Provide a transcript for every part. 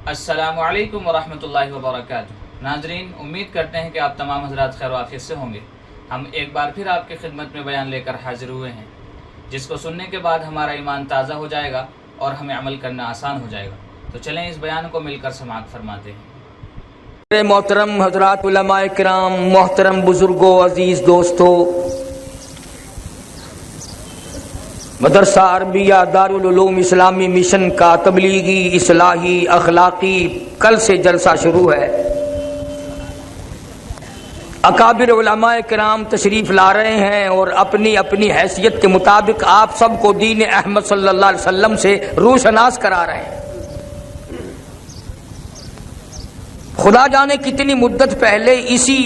السلام علیکم ورحمۃ اللہ وبرکاتہ۔ ناظرین، امید کرتے ہیں کہ آپ تمام حضرات خیر و عافیت سے ہوں گے۔ ہم ایک بار پھر آپ کی خدمت میں بیان لے کر حاضر ہوئے ہیں، جس کو سننے کے بعد ہمارا ایمان تازہ ہو جائے گا اور ہمیں عمل کرنا آسان ہو جائے گا۔ تو چلیں اس بیان کو مل کر سماعت فرماتے ہیں۔ محترم حضرات علماء کرام، محترم بزرگوں، عزیز دوستو، مدرسہ عربیہ دارالعلوم اسلامی مشن کا تبلیغی، اصلاحی، اخلاقی کل سے جلسہ شروع ہے۔ اکابر علماء کرام تشریف لا رہے ہیں اور اپنی اپنی حیثیت کے مطابق آپ سب کو دین احمد صلی اللہ علیہ وسلم سے روشناس کرا رہے ہیں۔ خدا جانے کتنی مدت پہلے اسی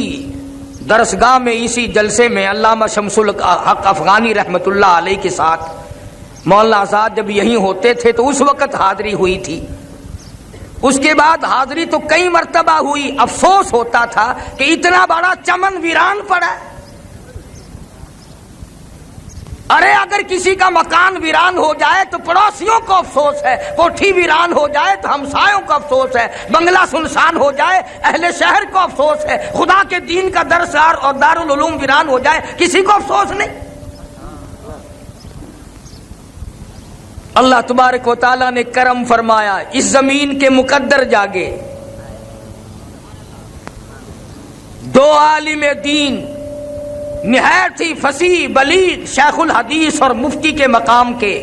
درسگاہ میں، اسی جلسے میں علامہ شمس الحق افغانی رحمۃ اللہ علیہ کے ساتھ مولانا آزاد جب یہیں ہوتے تھے تو اس وقت حاضری ہوئی تھی۔ اس کے بعد حاضری تو کئی مرتبہ ہوئی۔ افسوس ہوتا تھا کہ اتنا بڑا چمن ویران پڑا ہے۔ ارے اگر کسی کا مکان ویران ہو جائے تو پڑوسیوں کو افسوس ہے، کوٹھی ویران ہو جائے تو ہمسایوں کو افسوس ہے، بنگلہ سنسان ہو جائے اہل شہر کو افسوس ہے، خدا کے دین کا درس اور دارالعلوم ویران ہو جائے کسی کو افسوس نہیں۔ اللہ تبارک و تعالیٰ نے کرم فرمایا، اس زمین کے مقدر جاگے، دو عالم دین نہایت ہی فصیح بلیغ شیخ الحدیث اور مفتی کے مقام کے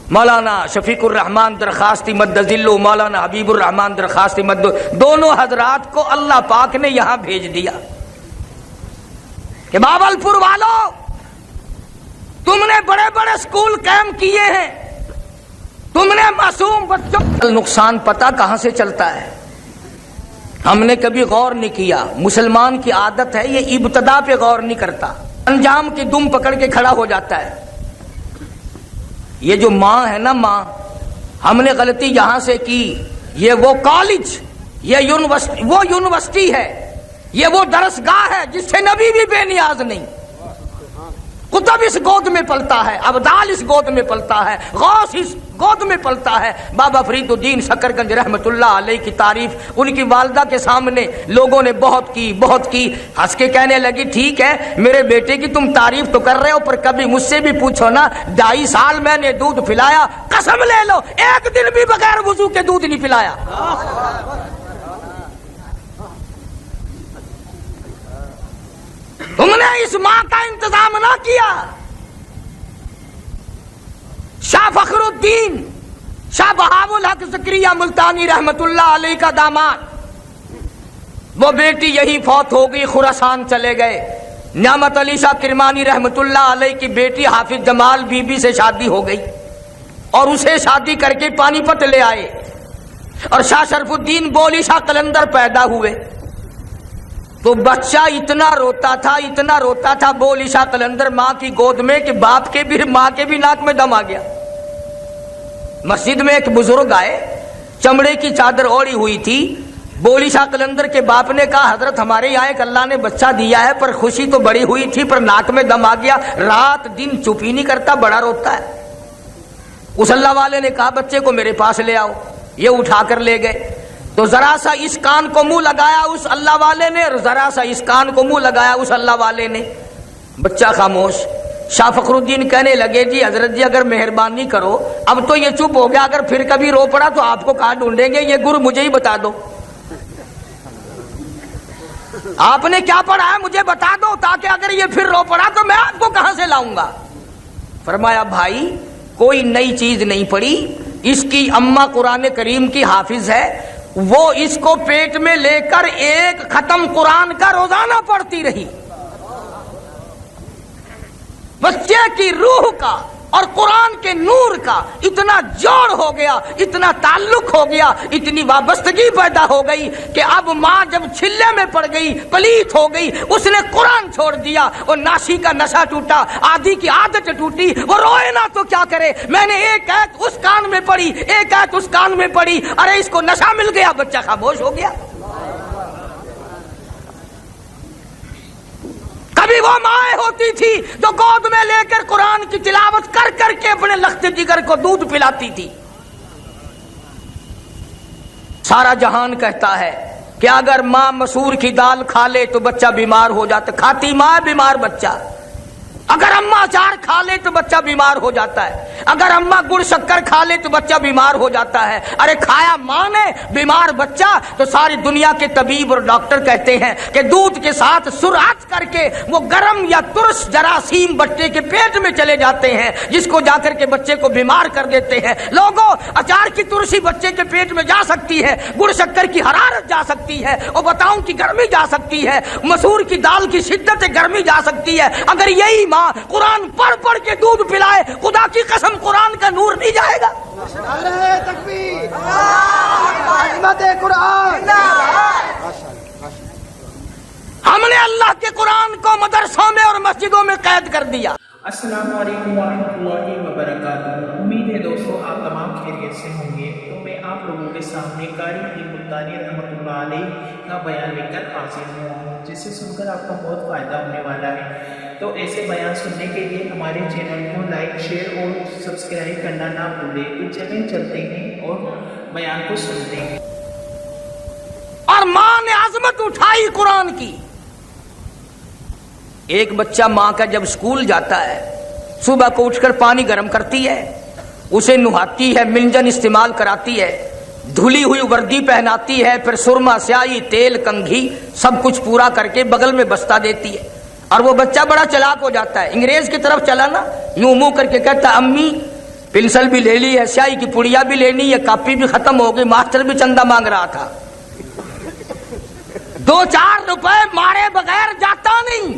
مولانا شفیق الرحمان درخواستی مد ذلہ، مولانا حبیب الرحمان درخواستی مد، دونوں حضرات کو اللہ پاک نے یہاں بھیج دیا کہ باولپور والوں، تم نے بڑے بڑے سکول قائم کیے ہیں، تم نے معصوم بچوں، نقصان پتہ کہاں سے چلتا ہے؟ ہم نے کبھی غور نہیں کیا۔ مسلمان کی عادت ہے یہ ابتدا پہ غور نہیں کرتا، انجام کی دم پکڑ کے کھڑا ہو جاتا ہے۔ یہ جو ماں ہے نا، ماں، ہم نے غلطی یہاں سے کی، یہ وہ کالج، یہ یونیورسٹی ہے، یہ وہ درسگاہ ہے جس سے نبی بھی بے نیاز نہیں۔ قطب اس گود میں پلتا ہے، ابدال اس گود میں پلتا ہے، غوث اس گود میں پلتا ہے۔ بابا فرید الدین شکرگنج رحمت اللہ علیہ کی تعریف ان کی والدہ کے سامنے لوگوں نے بہت کی، ہنس کے کہنے لگی، ٹھیک ہے میرے بیٹے کی تم تعریف تو کر رہے ہو، پر کبھی مجھ سے بھی پوچھو نا، 2.5 سال میں نے دودھ پلایا، قسم لے لو ایک دن بھی بغیر وضو کے دودھ نہیں پلایا۔ تم نے اس ماں کا انتظام نہ کیا۔ شاہ فخر الدین شاہ بہاء الحق زکریا ملتانی رحمت اللہ علیہ کا داماد، وہ بیٹی یہی فوت ہو گئی، خراسان چلے گئے۔ نعمت علی شاہ کرمانی رحمت اللہ علیہ کی بیٹی حافظ جمال بی بی سے شادی ہو گئی اور اسے شادی کر کے پانی پت لے آئے، اور شاہ شرف الدین بولی شاہ قلندر پیدا ہوئے تو بچہ اتنا روتا تھا بولی شاہ قلندر ماں کی گود میں کہ باپ کے بھی ماں کے بھی ناک میں دم آ گیا۔ مسجد میں ایک بزرگ آئے، چمڑے کی چادر اوڑی ہوئی تھی۔ بولی شاہ قلندر کے باپ نے کہا، حضرت ہمارے یہاں ایک اللہ نے بچہ دیا ہے، پر خوشی تو بڑی ہوئی تھی پر ناک میں دم آ گیا، رات دن چپ ہی نہیں کرتا، بڑا روتا ہے۔ اس اللہ والے نے کہا بچے کو میرے پاس لے آؤ، یہ اٹھا کر لے گئے تو ذرا سا اس کان کو منہ لگایا اس اللہ والے نے، اور ذرا سا اس کان کو منہ لگایا اس اللہ والے نے، بچہ خاموش۔ شاہ فخر الدین کہنے لگے، جی حضرت جی اگر مہربانی کرو، اب تو یہ چپ ہو گیا، اگر پھر کبھی رو پڑا تو آپ کو کہاں ڈھونڈیں گے، یہ گر مجھے ہی بتا دو، آپ نے کیا پڑھا ہے مجھے بتا دو، تاکہ اگر یہ پھر رو پڑا تو میں آپ کو کہاں سے لاؤں گا۔ فرمایا بھائی کوئی نئی چیز نہیں پڑھی، اس کی اماں قرآن کریم کی حافظ ہے، وہ اس کو پیٹ میں لے کر ایک ختم قرآن کا روزانہ پڑھتی رہی۔ بچے کی روح کا اور قرآن کے نور کا اتنا جوڑ ہو گیا، اتنا تعلق ہو گیا، اتنی وابستگی پیدا ہو گئی کہ اب ماں جب چھلے میں پڑ گئی، پلیت ہو گئی، اس نے قرآن چھوڑ دیا، اور ناشی کا نشہ ٹوٹا، آدھی کی عادت ٹوٹی، وہ روئے نہ تو کیا کرے، میں نے ایک آیت اس کان میں پڑھی، ایک آیت اس کان میں پڑھی، ارے اس کو نشہ مل گیا، بچہ خاموش ہو گیا۔ کبھی وہ مائیں ہوتی تھی جو گود میں لے کر قرآن کی تلاوت کر کر کے اپنے لخت جگر کو دودھ پلاتی تھی، सारा जहान कहता है कि अगर माँ मसूर की दाल खा ले तो बच्चा बीमार हो जाता, खाती माँ बीमार बच्चा। अगर अम्मा अचार खा ले तो बच्चा बीमार हो जाता है, अगर अम्मा गुड़ शक्कर खा ले तो बच्चा बीमार हो जाता है। अरे खाया माँ ने, बीमार बच्चा। तो सारी दुनिया के तबीब और डॉक्टर कहते हैं कि दूध के साथ सुराज करके वो गरम या तुरस जरासीम बच्चे के पेट में चले जाते हैं, जिसको जाकर के बच्चे को बीमार कर देते हैं। लोगों, अचार की तुरसी बच्चे के पेट में जा सकती है, गुड़ शक्कर की हरारत जा सकती है, और बताऊं की गर्मी जा सकती है, मसूर की दाल की शिद्दत गर्मी जा सकती है। अगर यही कुरान पढ़ पढ़ के दूध पिलाए, खुदा की कसम कुरान का नूर नहीं जाएगा। तकबीर, कुरान। हमने अल्लाह के कुरान को मदरसों में और मस्जिदों में कैद कर दिया। अस्सलामु अलैकुम वरहमतुल्लाहि वबरकातुहू। उम्मीद है दोस्तों आप तमाम खैरियत से होंगे। तो मैं आप लोगों के सामने कारी इब्न मुल्तानी रहमतुल्लाह अलैह का बयान लेकर हाजिर हुआ हूँ, जिसे सुनकर आपको बहुत फ़ायदा होने वाला है। तो ऐसे बयान सुनने के लिए हमारे चैनल को लाइक, शेयर और सब्सक्राइब करना ना भूलें। तो चलें चलते हैं और बयान को सुनते हैं। और माँ ने अजमत उठाई कुरान की। एक बच्चा माँ का जब स्कूल जाता है, सुबह को उठकर पानी गर्म करती है, उसे नहाती है, मिंजन इस्तेमाल कराती है, धुली हुई वर्दी पहनाती है, फिर सुरमा, स्याही, तेल, कंघी सब कुछ पूरा करके बगल में बस्ता देती है। और वो बच्चा बड़ा चालाक हो जाता है, अंग्रेज की तरफ चला ना, यूं मुंह करके कहता, अम्मी पेंसिल भी ले ली है, स्याही की पुड़िया भी लेनी है, कॉपी भी खत्म हो गई, मास्टर भी चंदा मांग रहा था। 2-4 रुपए मारे बगैर जाता नहीं।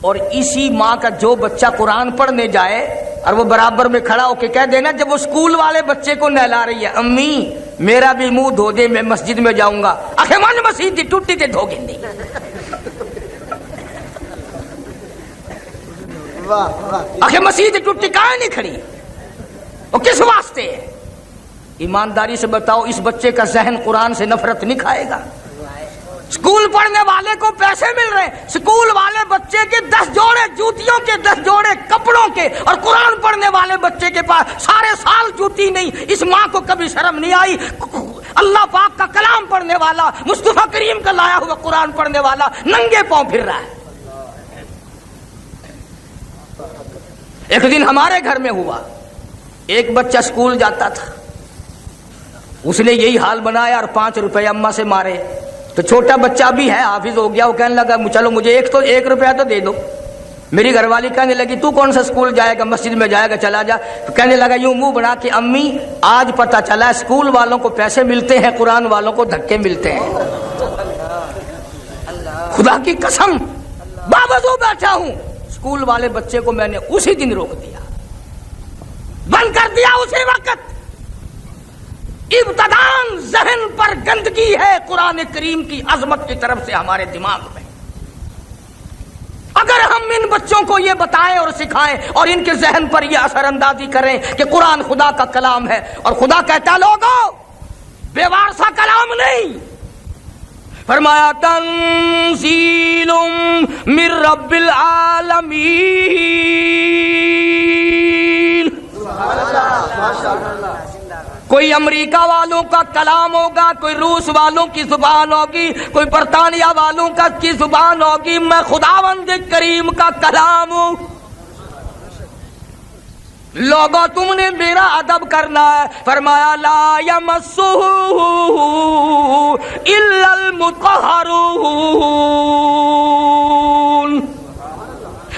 और इसी माँ का जो बच्चा कुरान पढ़ने जाए और वो बराबर में खड़ा होके कह देना, जब वो स्कूल वाले बच्चे को नहला रही है, अम्मी मेरा भी मुंह धो दे, मैं मस्जिद में जाऊंगा। आखे मन मस्जिद टूटी ते धोगे नहीं। आखे मस्जिद टूटी काहे नहीं खड़ी, वो किस वास्ते है? ईमानदारी से बताओ, इस बच्चे का जहन कुरान से नफरत नहीं खाएगा? स्कूल पढ़ने वाले को पैसे मिल रहे, स्कूल वाले बच्चे के 10 जोड़े जूतियों के, 10 जोड़े कपड़ों के, और कुरान पढ़ने वाले बच्चे के पास सारे साल जूती नहीं। इस माँ को कभी शर्म नहीं आई? अल्लाह पाक का कलाम पढ़ने वाला, मुस्तफा करीम का लाया हुआ कुरान पढ़ने वाला नंगे पांव फिर रहा है। एक दिन हमारे घर में हुआ, एक बच्चा स्कूल जाता था, उसने यही हाल बनाया और 5 रुपए अम्मा से मारे। तो छोटा बच्चा भी है, हाफिज हो गया, वो कहने लगा चलो मुझे 1 रुपया तो दे दो। मेरी घरवाली कहने लगी तू कौन सा स्कूल जाएगा, मस्जिद में जाएगा, चला जा। तो कहने लगा यूं मुंह बना के, अम्मी आज पता चला स्कूल वालों को पैसे मिलते हैं, कुरान वालों को धक्के मिलते हैं। खुदा की कसम बावजूद बैठा हूं, स्कूल वाले बच्चे को मैंने उसी दिन रोक दिया, बंद कर दिया उसी वक्त। इब्तदान जहन पर गंदगी है कुरान करीम की अजमत की तरफ से हमारे दिमाग में। अगर हम इन बच्चों को ये बताएं और सिखाएं और इनके जहन पर ये असरअंदाजी करें कि कुरान खुदा का कलाम है, और खुदा कहता लोगों बेवारसा कलाम नहीं, फरमाया तंजीलुम मिर रब्बिल आलमीन। कोई अमेरिका वालों का कलाम होगा, कोई रूस वालों की जुबान होगी, कोई बरतानिया वालों की जुबान होगी, मैं खुदावंद करीम का कलाम हूं। लोगों तुमने मेरा अदब करना है। फरमाया ला यमस्सुहु इल्लल मुतहहरून।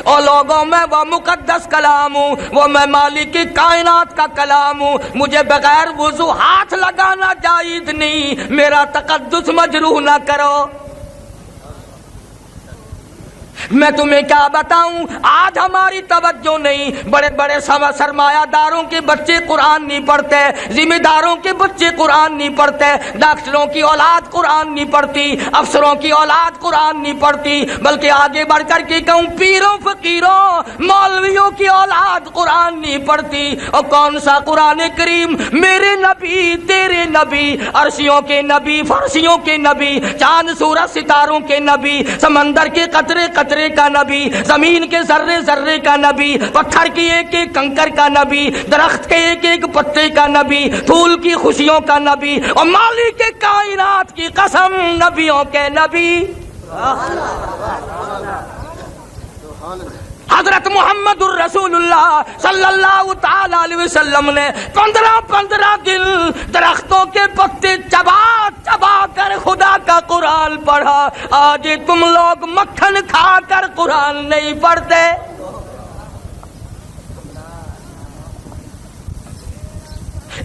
और लोगों में वो मुकद्दस कलाम हूँ, वो मैं मालिक की कायनात का कलाम हूँ, मुझे बगैर वुज़ू हाथ लगाना जायज़ नहीं, मेरा तकद्दुस मजरूह ना करो। मैं तुम्हें क्या बताऊं, आज हमारी तवज्जो नहीं, बड़े बड़े सरमायादारों के बच्चे कुरान नहीं पढ़ते, जिम्मेदारों के बच्चे कुरान नहीं पढ़ते, डॉक्टरों की औलाद कुरान नहीं पढ़ती, अफसरों की औलाद कुरान नहीं पढ़ती, बल्कि आगे बढ़कर के कहूं पीरों फकीरों मौलवियों की औलाद कुरान नहीं पढ़ती। और कौन सा कुरान करीम मेरे नबी तेरे नबी, अर्शियों के नबी, फर्शियों के नबी, चांद सूरज सितारों के नबी, समंदर के कतरे कतरे का नबी, जमीन के जर्रे जर्रे का नबी, पत्थर की एक एक कंकर का नबी, दरख्त के एक एक पत्ते का नबी, फूल की खुशियों का नबी, और मालिक के कायनात की कसम नबियों के नबी हजरत मोहम्मदुर रसूलुल्लाह सल्लल्लाहु ताला अलैहि वसल्लम ने 15 दिन दरख्तों के पत्ते चबा चबा कर खुदा का कुरान पढ़ा। आज तुम लोग मक्खन खा कर कुरान नहीं पढ़ते।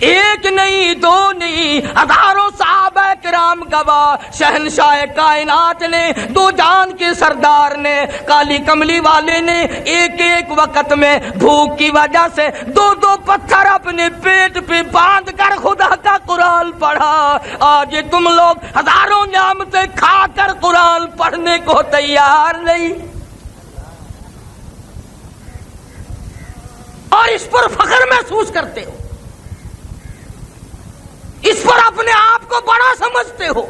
एक नहीं दो नहीं हजारों सहाबा किराम गवाह, शहनशाह कायनात ने, दो जान के सरदार ने, काली कमली वाले ने एक एक वक्त में भूख की वजह से दो दो पत्थर अपने पेट पे बांध कर खुदा का कुरान पढ़ा। आज तुम लोग हजारों नियामतें खा कर कुरान पढ़ने को तैयार नहीं, और इस पर फख्र महसूस करते हो, इस पर अपने आप को बड़ा समझते हो।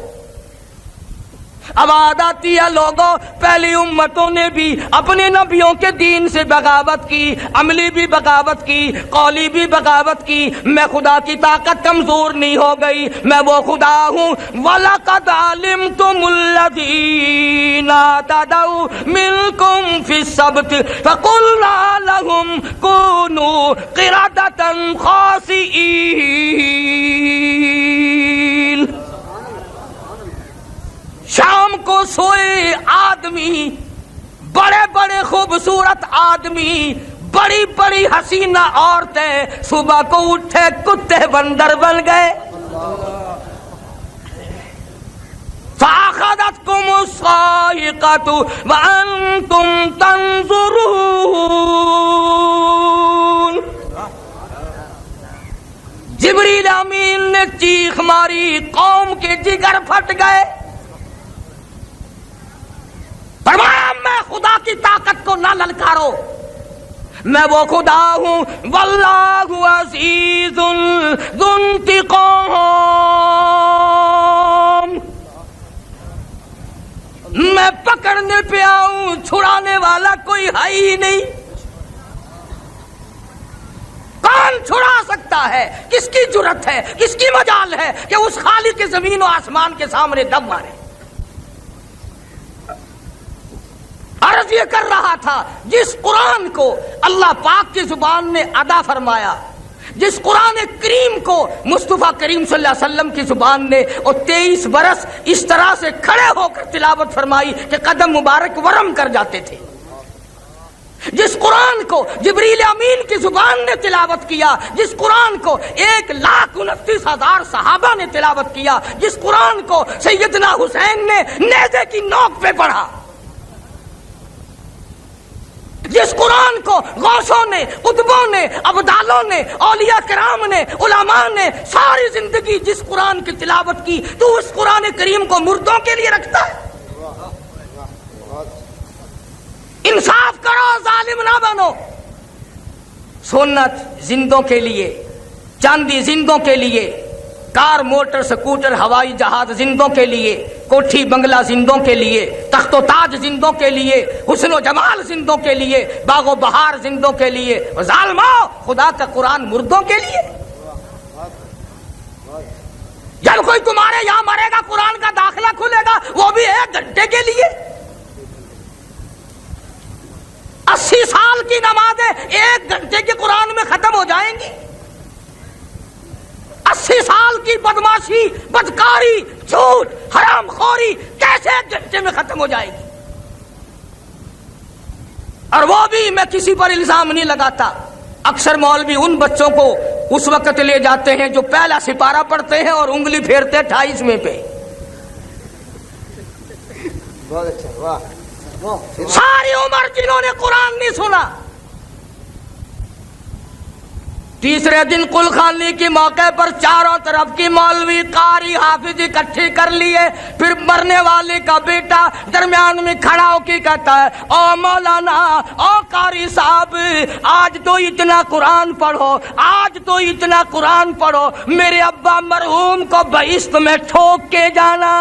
अब आद आती है लोगों, पहली उम्मतों ने भी अपने नबियों के दीन से बगावत की, अमली भी बगावत की, कौली भी बगावत की। मैं खुदा की ताकत कमजोर नहीं हो गई, मैं वो खुदा हूँ। वलक़द अलिमतुमुल्लज़ीना तदऊ मिनकुम फ़िस्सब्त फ़क़ुलना लहुम कूनू क़िरदतन ख़ासिईन। शाम को सोए आदमी, बड़े बड़े खूबसूरत आदमी, बड़ी बड़ी हसीना औरतें, सुबह को उठे कुत्ते बंदर बन गए। फ़अख़ज़तकुमुस्साइक़तु वअन्तुम तंज़ुरून। जिब्रील अमीन ने चीख मारी, कौम के जिगर फट गए। फरमाया मैं खुदा की ताकत को ना ललकारो, मैं वो खुदा हूं। वल्लाहु अज़ीज़ुन ज़ुंतिक़ाम। मैं पकड़ने पे आऊं, छुड़ाने वाला कोई है ही नहीं। कौन छुड़ा सकता है? किसकी जुर्रत है, किसकी मजाल है कि उस खालिक के जमीन और आसमान के सामने दम मारे। अर्ज ये कर रहा था, जिस कुरान को अल्लाह पाक की जुबान ने अदा फरमाया, जिस कुरान करीम को मुस्तफा करीम सल्लल्लाहु अलैहि वसल्लम की जुबान ने और 23 बरस इस तरह से खड़े होकर तिलावत फरमाई कि कदम मुबारक वरम कर जाते थे, जिस कुरान को जिब्रील अमीन की जुबान ने तिलावत किया, जिस कुरान को 1,29,000 सहाबा ने तिलावत किया, जिस कुरान को सैयदना हुसैन ने नेज़े की नोक पे पढ़ा, जिस कुरान को गौसों ने, कुतुबों ने, अब्दालों ने, औलिया किराम ने, उलमा ने सारी जिंदगी जिस कुरान की तिलावत की, तो उस कुरान करीम को मुर्दों के लिए रखता है। इंसाफ करो, जालिम ना बनो। सुन्नत जिंदों के लिए, चांदी जिंदों के लिए, कार मोटर स्कूटर हवाई जहाज जिंदों के लिए, कोठी बंगला जिंदों के लिए, तख्तो ताज जिंदों के लिए, हुस्न जमाल जिंदों के लिए, बागो बहार जिंदों के लिए, और जालिमो खुदा का कुरान मुर्दों के लिए। जब कोई तुम्हारे यहां मरेगा, कुरान का दाखिला खुलेगा, वो भी 1 घंटे के लिए। 80 साल की नमाजें 1 घंटे के कुरान में खत्म हो जाएंगी। 80 साल की बदमाशी, बदकारी, झूठ, हरामखोरी कैसे 1 घंटे में खत्म हो जाएगी? और वो भी मैं किसी पर इल्जाम नहीं लगाता। अक्सर मौलवी उन बच्चों को उस वक्त ले जाते हैं जो पहला सिपारा पढ़ते हैं और उंगली फेरते हैं 28वें पे। बहुत अच्छा, वाह। सारी उम्र जिन्होंने कुरान नहीं सुना, तीसरे दिन कुलखानी के मौके पर चारों तरफ की मौलवी कारी हाफिज इकट्ठे कर लिए। फिर मरने वाले का बेटा दरमियान में खड़ा होकर कहता है, ओ मौलाना, ओ कारी साहब, आज तो इतना कुरान पढ़ो, आज तो इतना कुरान पढ़ो, मेरे अब्बा मरहूम को बहिश्त में ठोक के जाना।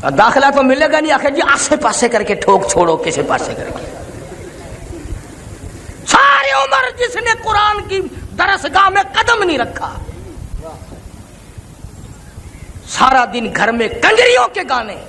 दाखिला तो मिलेगा नहीं, आखिर जी आसे पासे करके ठोक छोड़ो, किसे पासे करके। सारी उम्र जिसने कुरान की दरसगाह में कदम नहीं रखा, सारा दिन घर में कंजरियों के गाने।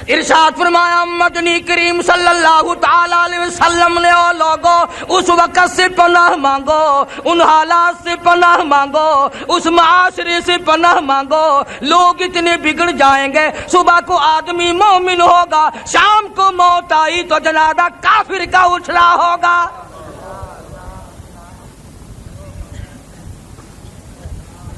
इरशाद फरमाया मदनी करीम सल्लल्लाहु ताला अलैहि वसल्लम ने, ओ लोगों, उस वक्त से पनाह मांगो, उन हालात से पनाह मांगो, उस माशरे से पनाह मांगो। लोग इतने बिगड़ जाएंगे, सुबह को आदमी मोमिन होगा, शाम को मौत आई तो जनाजा काफिर का उछला होगा।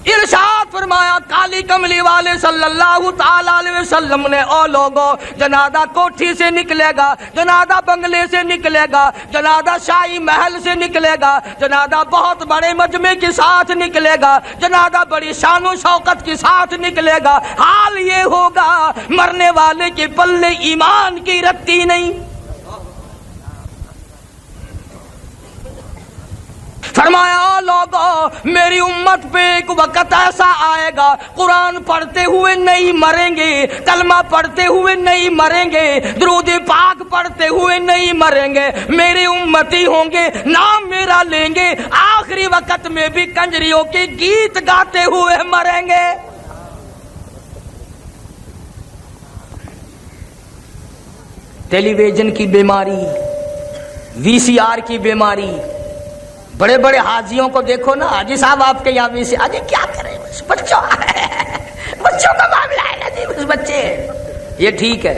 इरशाद फरमाया काली कमली वाले सल्लल्लाहु ताला अलैहि वसल्लम ने, ओ लोगो, जनाजा कोठी से निकलेगा, जनाजा बंगले से निकलेगा, जनाजा शाही महल से निकलेगा, जनाजा बहुत बड़े मजमे के साथ निकलेगा, जनाजा बड़ी शानो शौकत के साथ निकलेगा। हाल ये होगा मरने वाले के पल्ले ईमान की रत्ती नहीं। फरमाया, ओ लोगों, मेरी उम्मत पे एक वक्त ऐसा आएगा, कुरान पढ़ते हुए नहीं मरेंगे, कलमा पढ़ते हुए नहीं मरेंगे, दुरूद पाक पढ़ते हुए नहीं मरेंगे, मेरे उम्मती होंगे, नाम मेरा लेंगे, आखिरी वक्त में भी कंजरियों के गीत गाते हुए मरेंगे। टेलीविजन की बीमारी, वीसीआर की बीमारी। बड़े बड़े हाजियों को देखो ना, हाजी साहब आपके यहाँ भी से, अरे क्या करें, बस बच्चों का मामला है ना जी, बस बच्चे। ये ठीक है,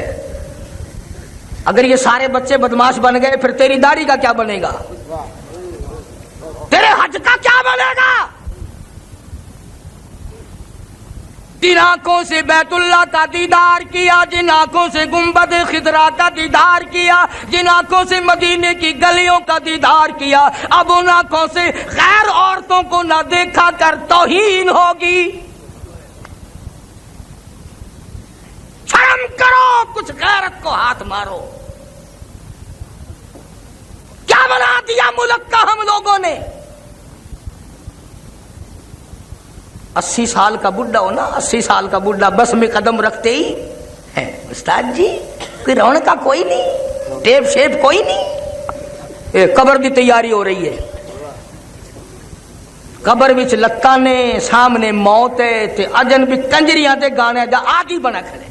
अगर ये सारे बच्चे बदमाश बन गए फिर तेरी दाढ़ी का क्या बनेगा, तेरे हज का क्या बनेगा। जिन आंखों से बैतुल्लाह का दीदार किया, जिन आंखों से गुंबद खिदरा का दीदार किया, जिन आंखों से मदीने की गलियों का दीदार किया, अब उन आंखों से गैर औरतों को न देखा कर तौहीन होगी। शर्म करो, कुछ गैरत को हाथ मारो। क्या बना दिया मुल्क का हम लोगों ने। 80 साल का बुढ़ा हो ना, 80 साल का बुढ़ा बस में कदम रखते ही है, उस्ताद जी कोई रौनक का कोई नहीं, टेप शेप कोई नहीं। कबर की तैयारी हो रही है, कबर विच लत्ता ने सामने मौत है, ते अजन भी कंजरियां ते गाने दा आदि बना खड़े।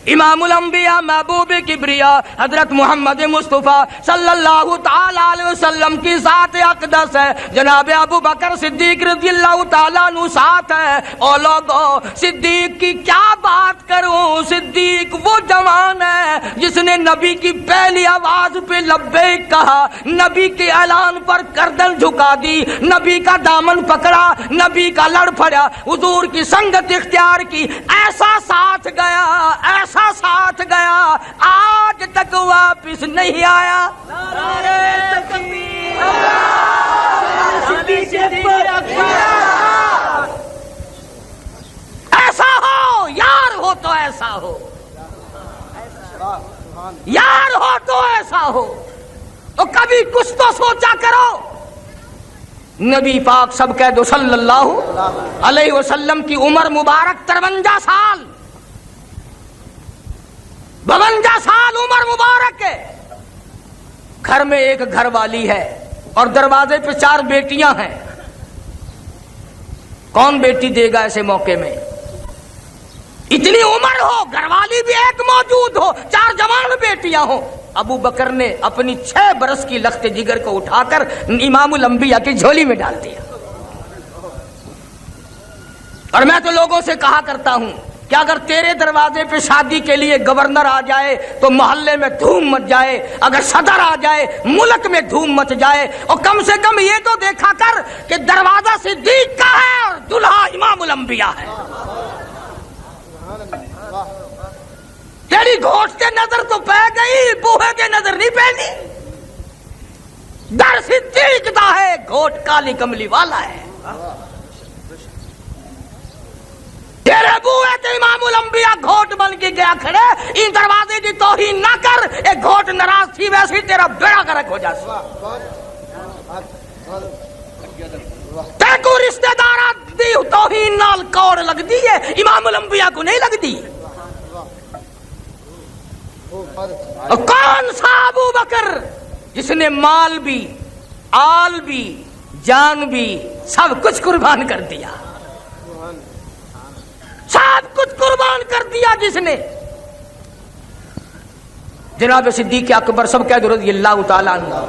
इमामुल अंबिया महबूब किबरिया हजरत मोहम्मद मुस्तफा सल्लल्लाहु ताला अलैहि वसल्लम की साथ अक़दस है, जनाब अबू बकर सिद्दीक रज़ियल्लाहु ताला अन्हु साथ है। ओ लोगों, सिद्दीक की क्या बात करूं, सिद्दीक वो जवान है जिसने नबी की पहली आवाज पे लब्बैक कहा, नबी के ऐलान पर गर्दन झुका दी, नबी का दामन पकड़ा, नबी का लड़ पड़ा, हुजूर की संगत इख्तियार की, ऐसा साथ गया, ऐसा साथ गया, आज तक वापिस नहीं आया। ऐसा हो, यार हो तो ऐसा हो, यार हो तो ऐसा हो। तो कभी कुछ तो सोचा करो। नबी पाक सब कह दो सल्लल्लाहु अलैहि वसल्लम की उम्र मुबारक 53 साल, 52 साल उम्र मुबारक है। घर में एक घर वाली है और दरवाजे पे 4 बेटियां हैं। कौन बेटी देगा ऐसे मौके में। इतनी उम्र हो, घरवाली भी एक मौजूद हो, 4 जवान बेटियां हो। अबू बकर ने अपनी 6 बरस की लख्त जिगर को उठाकर इमामुल अंबिया की झोली में डाल दिया। और मैं तो लोगों से कहा करता हूं कि अगर तेरे दरवाजे पे शादी के लिए गवर्नर आ जाए तो मोहल्ले में धूम मच जाए, अगर सदर आ जाए मुल्क में धूम मच जाए। और कम से कम ये तो देखा कर कि दरवाजा सिद्दीक का है और दुल्हा इमामुल अंबिया है। تیری گھوٹ سے نظر تو پہ گئی، بوہے کے نظر نہیں پہنی۔ در صدیق دا ہے، گھوٹ کالی کملی والا ہے۔ تیرے بوہے تے امام الانبیاء گھوٹ بن کے گیا کھڑے، ان دروازے دی توہین نہ کر، ایک گھوٹ ناراض تھی ویسے تیرا بیڑا غرق ہو جاسی۔ تے کو رشتہ دارہ دی توہین نال کوڑ لگ دی ہے، امام الانبیاء کو نہیں لگ دی۔ کون سا ابو بکر جس نے مال بھی، آل بھی، جان بھی، سب کچھ قربان کر دیا، سب کچھ قربان کر دیا جس نے؟ جناب صدیق اکبر سب کہہ دو رضی اللہ تعالیٰ عنہ۔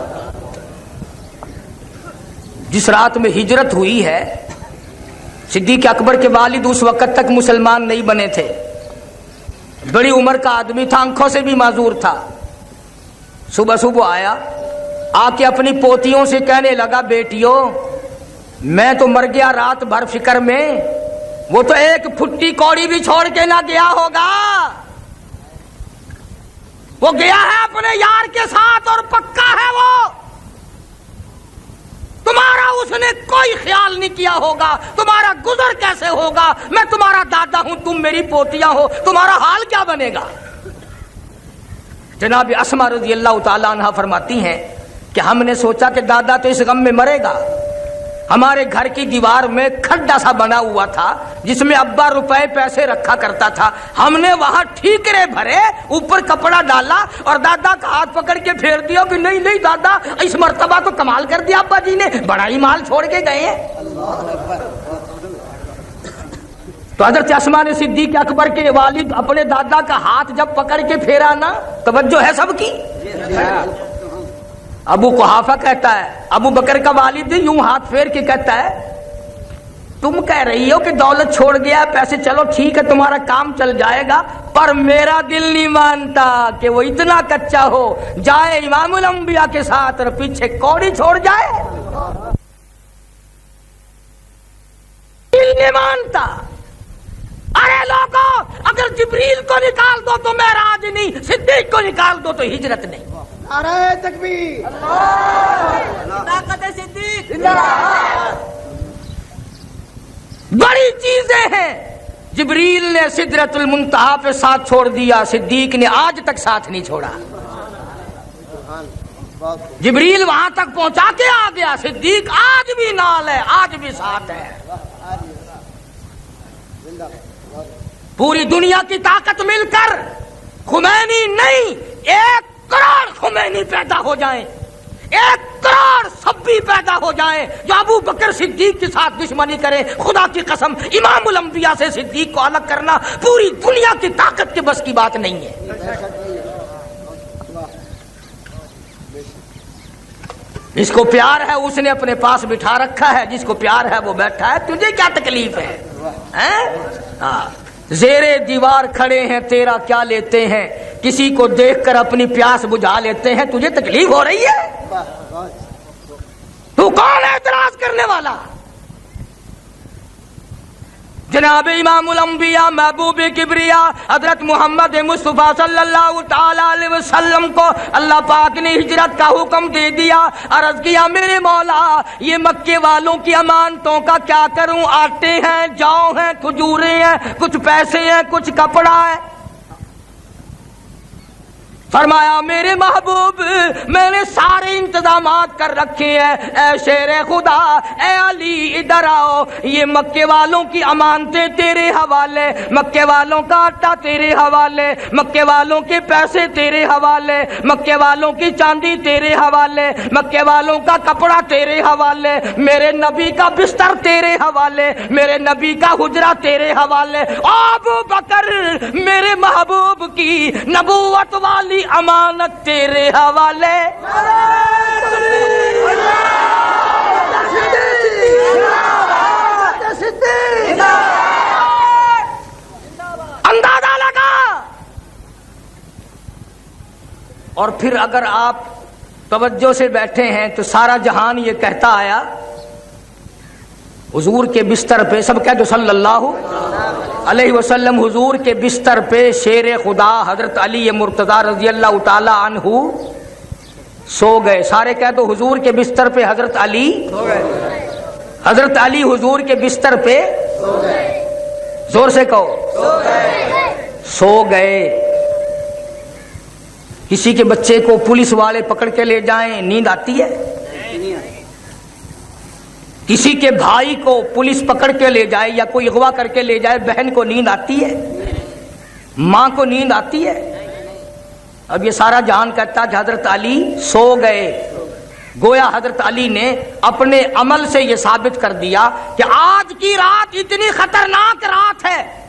جس رات میں ہجرت ہوئی ہے، صدیق اکبر کے والد اس وقت تک مسلمان نہیں بنے تھے، بڑی عمر کا آدمی تھا، آنکھوں سے بھی معذور تھا۔ صبح صبح آیا، آ کے اپنی پوتیوں سے کہنے لگا، بیٹیوں میں تو مر گیا رات بھر فکر میں، وہ تو ایک پھٹی کوڑی بھی چھوڑ کے نہ گیا ہوگا، وہ گیا ہے اپنے یار کے ساتھ اور پکا ہے وہ، تمہارا اس نے کوئی خیال نہیں کیا ہوگا، تمہارا گزر کیسے ہوگا؟ میں تمہارا دادا ہوں، تم میری پوتیاں ہو، تمہارا حال کیا بنے گا؟ جناب اسما رضی اللہ تعالیٰ عنہ فرماتی ہیں کہ ہم نے سوچا کہ دادا تو اس غم میں مرے گا، ہمارے گھر کی دیوار میں کھڈا سا بنا ہوا تھا جس میں ابا روپے پیسے رکھا کرتا تھا، ہم نے وہاں ٹھیکرے بھرے، اوپر کپڑا ڈالا اور دادا کا ہاتھ پکڑ کے پھیر دیا کہ نہیں نہیں دادا، اس مرتبہ تو کمال کر دیا ابا جی نے، بڑا ہی مال چھوڑ کے گئے ہیں۔ تو حضرت اسما نے صدیق اکبر کے والد اپنے دادا کا ہاتھ جب پکڑ کے پھیرا نا، توجہ ہے سب کی؟ ابو قحافہ کہتا ہے، ابو بکر کا والد یوں ہاتھ پھیر کے کہتا ہے، تم کہہ رہی ہو کہ دولت چھوڑ گیا ہے، پیسے چلو ٹھیک ہے تمہارا کام چل جائے گا، پر میرا دل نہیں مانتا کہ وہ اتنا کچا ہو جائے امام الانبیاء کے ساتھ اور پیچھے کوڑی چھوڑ جائے، دل نہیں مانتا۔ ارے لوگوں، اگر جبریل کو نکال دو تو معراج نہیں، صدیق کو نکال دو تو ہجرت نہیں۔ نعرہ تکبیر، طاقت صدیق بڑی چیزیں ہیں۔ جبریل نے سدرۃ المنتہا پہ ساتھ چھوڑ دیا، صدیق نے آج تک ساتھ نہیں چھوڑا۔ جبریل وہاں تک پہنچا کے آ گیا، صدیق آج بھی نال ہے، آج بھی ساتھ ہے۔ پوری دنیا کی طاقت مل کر خمینی نہیں، 1 کروڑ خمینی پیدا ہو جائیں، 1 کروڑ سبی پیدا ہو جائیں جو ابو بکر صدیق کے ساتھ دشمنی کریں، خدا کی قسم امام الانبیاء سے صدیق کو الگ کرنا پوری دنیا کی طاقت کے بس کی بات نہیں ہے۔ جس کو پیار ہے اس نے اپنے پاس بٹھا رکھا ہے، جس کو پیار ہے وہ بیٹھا ہے، تجھے کیا تکلیف ہے؟ زیرے دیوار کھڑے ہیں تیرا کیا لیتے ہیں، کسی کو دیکھ کر اپنی پیاس بجھا لیتے ہیں، تجھے تکلیف ہو رہی ہے؟ تو کون ہے اعتراض کرنے والا؟ جناب امام الانبیاء محبوب کبریا حضرت محمد مصطفیٰ صلی اللہ تعالی علیہ وسلم کو اللہ پاک نے ہجرت کا حکم دے دیا، عرض کیا میرے مولا یہ مکے والوں کی امانتوں کا کیا کروں، آٹے ہیں، جو ہیں، کھجوریں ہیں، کچھ پیسے ہیں، کچھ کپڑا ہے۔ فرمایا میرے محبوب میں نے سارے انتظامات کر رکھے ہیں، اے شیر خدا، اے علی ادھر آؤ، یہ مکے والوں کی امانتیں تیرے حوالے، مکے والوں کا آٹا تیرے حوالے، مکے والوں کے پیسے تیرے حوالے، مکے والوں کی چاندی تیرے حوالے، مکے والوں کا کپڑا تیرے حوالے، میرے نبی کا بستر تیرے حوالے، میرے نبی کا حجرہ تیرے حوالے۔ ابو بکر میرے محبوب کی نبوت والی امانت تیرے حوالے۔ اندازہ لگا۔ اور پھر اگر آپ توجہ سے بیٹھے ہیں تو سارا جہان یہ کہتا آیا، حضور کے بستر پہ سب کہہ دو صلی اللہ अलैहि वसल्लम हुजूर के बिस्तर पे शेर खुदा हजरत अली मुर्तजा रजी अल्लाह ताला अन्हु सो गए। सारे कह दो हुजूर के बिस्तर पे हजरत अली सो गए। हजरत अली हुजूर के बिस्तर पे सो गए। जोर से कहो सो गए। सो गए। किसी के बच्चे को पुलिस वाले पकड़ के ले जाएं, नींद आती है? किसी के भाई को पुलिस पकड़ के ले जाए या कोई अगवा करके ले जाए, बहन को नींद आती है? मां को नींद आती है? अब ये सारा जहान कहता है कि हजरत अली सो गए। गोया हजरत अली ने अपने अमल से ये साबित कर दिया कि आज की रात इतनी खतरनाक रात है,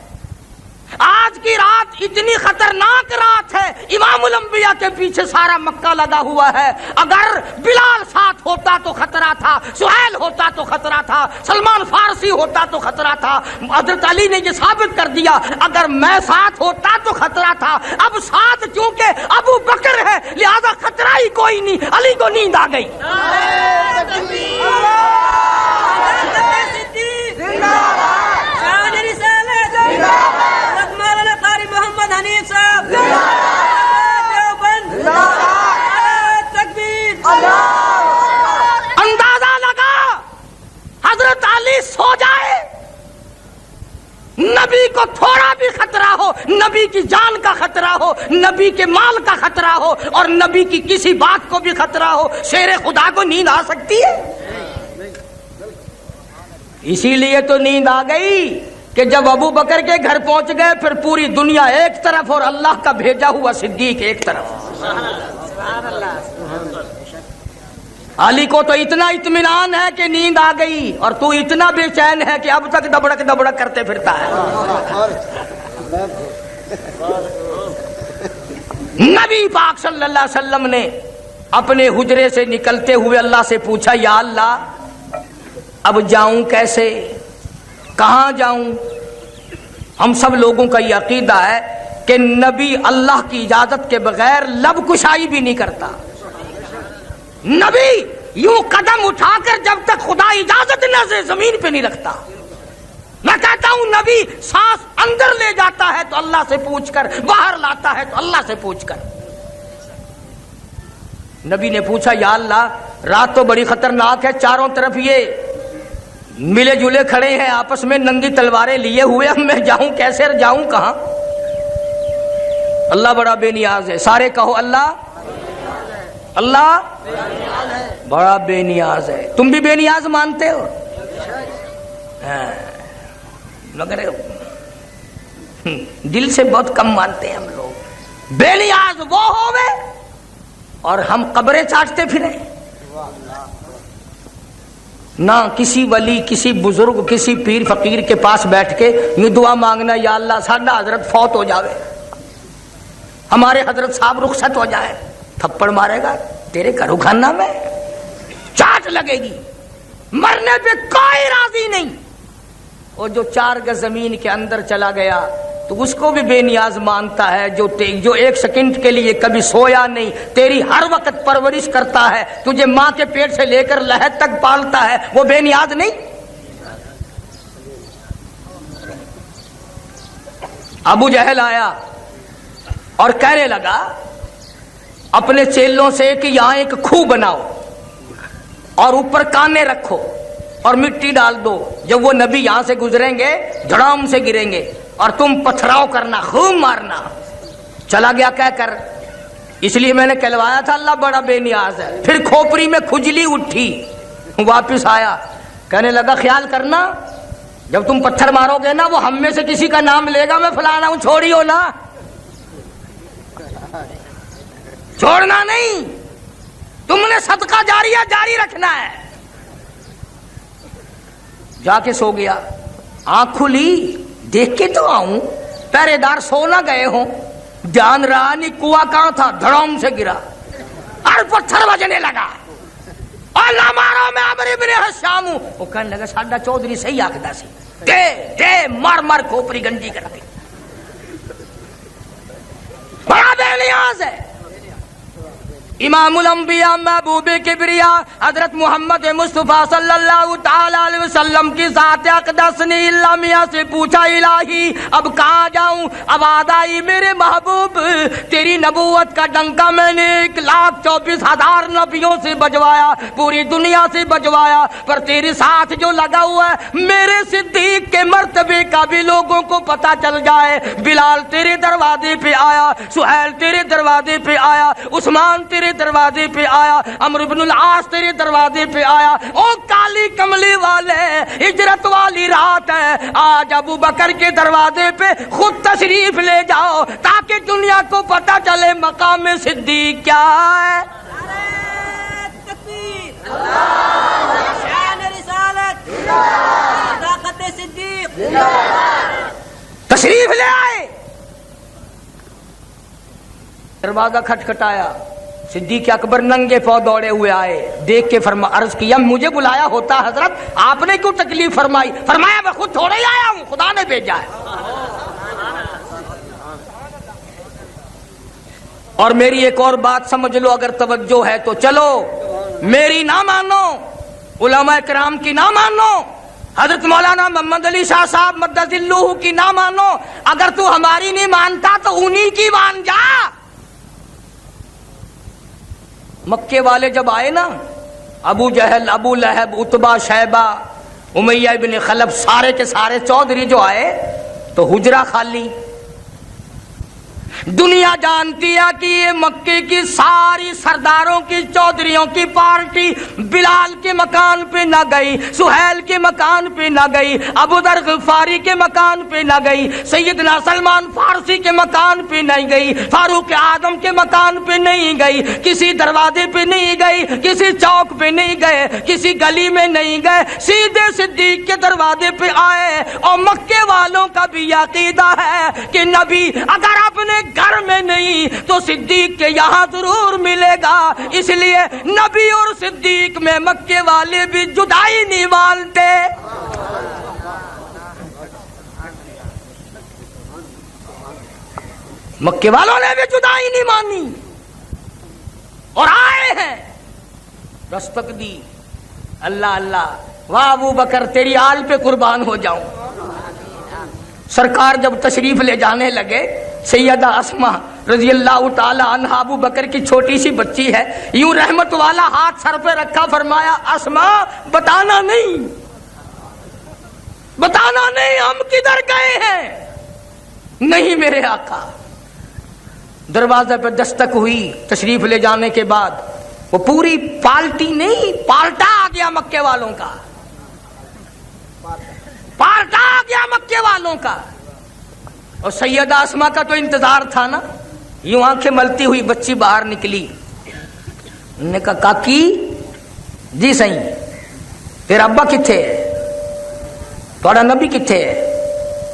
आज की रात इतनी खतरनाक रात है, इमामुल अंबिया के पीछे सारा मक्का लगा हुआ है। अगर बिलाल साथ होता तो खतरा था, सुहैल होता तो खतरा था, सलमान फारसी होता तो खतरा था। हजरत अली ने ये साबित कर दिया अगर मैं साथ होता तो खतरा था। अब साथ क्योंकि अबू बकर है लिहाजा खतरा ही कोई नहीं। अली को नींद आ गई। अंदाजा लगा हजरत अली सो जाए, नबी को थोड़ा भी खतरा हो, नबी की जान का खतरा हो, नबी के माल का खतरा हो और नबी की किसी बात को भी खतरा हो, शेर खुदा को नींद आ सकती है? इसीलिए तो नींद आ गई कि जब अबू बकर के घर पहुंच गए फिर पूरी दुनिया एक तरफ और अल्लाह का भेजा हुआ सिद्दीक एक तरफ। अली को तो इतना इत्मीनान है कि नींद आ गई और तू इतना बेचैन है कि अब तक दबड़क दबड़क करते फिरता है। नबी पाक सल्लल्लाहु अलैहि वसल्लम ने अपने हुजरे से निकलते हुए अल्लाह से पूछा, या अल्लाह अब जाऊं कैसे, कहां जाऊं? हम सब लोगों का ये अकीदा है कि नबी अल्लाह की इजाजत के बगैर लब कुशाई भी नहीं करता। नबी यूं कदम उठाकर जब तक खुदा इजाजत न दे जमीन पे नहीं रखता। मैं कहता हूं नबी सांस अंदर ले जाता है तो अल्लाह से पूछकर, बाहर लाता है तो अल्लाह से पूछकर। नबी ने पूछा, या अल्लाह रात तो बड़ी खतरनाक है, चारों तरफ ये मिले जुले खड़े हैं आपस में नंगी तलवारें लिए हुए, अब मैं जाऊं कैसे, जाऊं कहां? अल्लाह बड़ा बेनियाज है। सारे कहो अल्लाह, अल्लाह बड़ा बेनियाज है। तुम भी बेनियाज मानते हो? मगर दिल से बहुत कम मानते हैं हम लोग। बेनियाज वो होवे और हम कब्रें चाटते फिरे ना। किसी वली, किसी बुजुर्ग, किसी पीर फकीर के पास बैठ के ये दुआ मांगना, या अल्लाह साडा हजरत फौत हो जावे, हमारे हजरत साहब रुखसत हो जाए, थप्पड़ मारेगा तेरे घरों खाना में, चाट लगेगी, मरने पे कोई राजी नहीं। और जो 4 गज जमीन के अंदर चला गया तो उसको भी बेनियाज मानता है, जो 1 सेकंड के लिए कभी सोया नहीं, तेरी हर वक्त परवरिश करता है, तुझे मां के पेट से लेकर लहद तक पालता है, वो बेनियाज नहीं? अबू जहल आया और कहने लगा अपने चेलों से कि यहां एक खूह बनाओ और ऊपर काने रखो और मिट्टी डाल दो, जब वो नबी यहां से गुजरेंगे धड़ाम से गिरेंगे और तुम पथराव करना, खूब मारना। चला गया कहकर, इसलिए मैंने कहलवाया था अल्लाह बड़ा बेनियाज है। फिर खोपड़ी में खुजली उठी, वापिस आया, कहने लगा ख्याल करना जब तुम पत्थर मारोगे ना वो हम में से किसी का नाम लेगा, मैं फलाना हूं, छोड़ियो ना, छोड़ना नहीं, तुमने सदका जारिया जारी रखना है। जाके सो गया। आंख खुली, देख के तो आऊं, पहरेदार सो ना गए हो, ध्यान रहा नहीं कुआं कहां था, धड़ाम से गिरा और पत्थर बजने लगा। और ना मारो मैं अमर इब्ने हशाम हूं। वो कहने लगा साडा चौधरी सही आखदा सी, दे दे मार मार खोपरी गंदी कर दी। बड़ा बेनियाज है। इमामुल अंबिया महबूब किबरिया हजरत मोहम्मद मुस्तफ़ा सल्लल्लाहु ताला अलैहि वसल्लम की ज़ात अक़दस ने अल्लाह मियां से पूछा, इलाही अब कहाँ जाऊं? अब आई मेरे महबूब, तेरी नबूवत का डंका मैंने 1,24,000 नबियों से बजवाया, पूरी दुनिया से बजवाया, पर तेरे साथ जो लगा हुआ है मेरे सिद्दीक के मर्तबे का भी लोगों को पता चल जाए। बिलाल तेरे दरवाजे पे आया, सुहैल तेरे दरवाजे पे आया, उस्मान तेरे दरवाजे पे आया, अमर इब्नुल आस तेरे दरवाजे पे आया। ओ काली कमली वाले, हिजरत वाली रात है, आज अबू बकर के दरवाजे पे खुद तशरीफ ले जाओ ताकि दुनिया को पता चले मकाम सिद्दीक क्या है। तशरीफ ले आए, दरवाजा खटखटाया, सिद्दीक अकबर नंगे पांव दौड़े हुए आए, देख के अर्ज किया, मुझे बुलाया होता हजरत, आपने क्यों तकलीफ फरमाई? फरमाया मैं खुद थोड़े ही आया हूं, खुदा ने भेजा है। और मेरी एक और बात समझ लो अगर तवज्जो है तो, चलो मेरी ना मानो, उलमा किराम की ना मानो, हजरत मौलाना मोहम्मद अली शाह साहब मद्दजिल्लुहु की ना मानो, अगर तू हमारी नहीं मानता तो उन्हीं की मान जा। मक्के वाले जब आए ना, अबू जहल, अबू लहब, उतबा, शैबा, उमैया इब्न खलब, सारे के सारे चौधरी जो आए तो हुजरा खाली। दुनिया जानती है कि ये मक्के की सारी सरदारों की, चौधरियों की पार्टी बिलाल के मकान पे न गई, सुहैल के मकान पे न गई, अबू दर गफारी के मकान पे न गई, सैयदना सलमान फारसी के मकान पे नहीं गई, फारूक आजम के मकान पे नहीं गई, किसी दरवाजे पे नहीं गई, किसी चौक पे नहीं गए, किसी गली में नहीं गए, सीधे सिद्दीक के दरवाजे पे आए। और मक्के वालों का भी अकीदा है कि नबी अगर अपने घर में नहीं तो सिद्दीक के यहां जरूर मिलेगा, इसलिए नबी और सिद्दीक में मक्के वाले भी जुदाई नहीं मानते। मक्के वालों ने भी जुदाई नहीं मानी और आए हैं, दस्तक दी। अल्लाह अल्लाह, वाह अबू बकर तेरी आल पे कुर्बान हो जाऊं। सरकार जब तशरीफ ले जाने लगे, सैयदा अस्मा रजी अल्लाह ताला अन्हा, अबू बकर की छोटी सी बच्ची है, यूं रहमत वाला हाथ सर पे रखा, फरमाया अस्मा बताना नहीं, बताना नहीं हम किधर गए हैं। नहीं मेरे आका। दरवाजे पे दस्तक हुई, तशरीफ ले जाने के बाद वो पूरी पार्टी नहीं, पाल्टा आ गया मक्के वालों का, पाल्टा आ गया मक्के वालों का। और सैयदा अस्मा का तो इंतजार था ना, यूं आंखें मलती हुई बच्ची बाहर निकली, उन्होंने कहा काकी जी सही, तेरा अब्बा किथे है, थोड़ा नबी किथे है?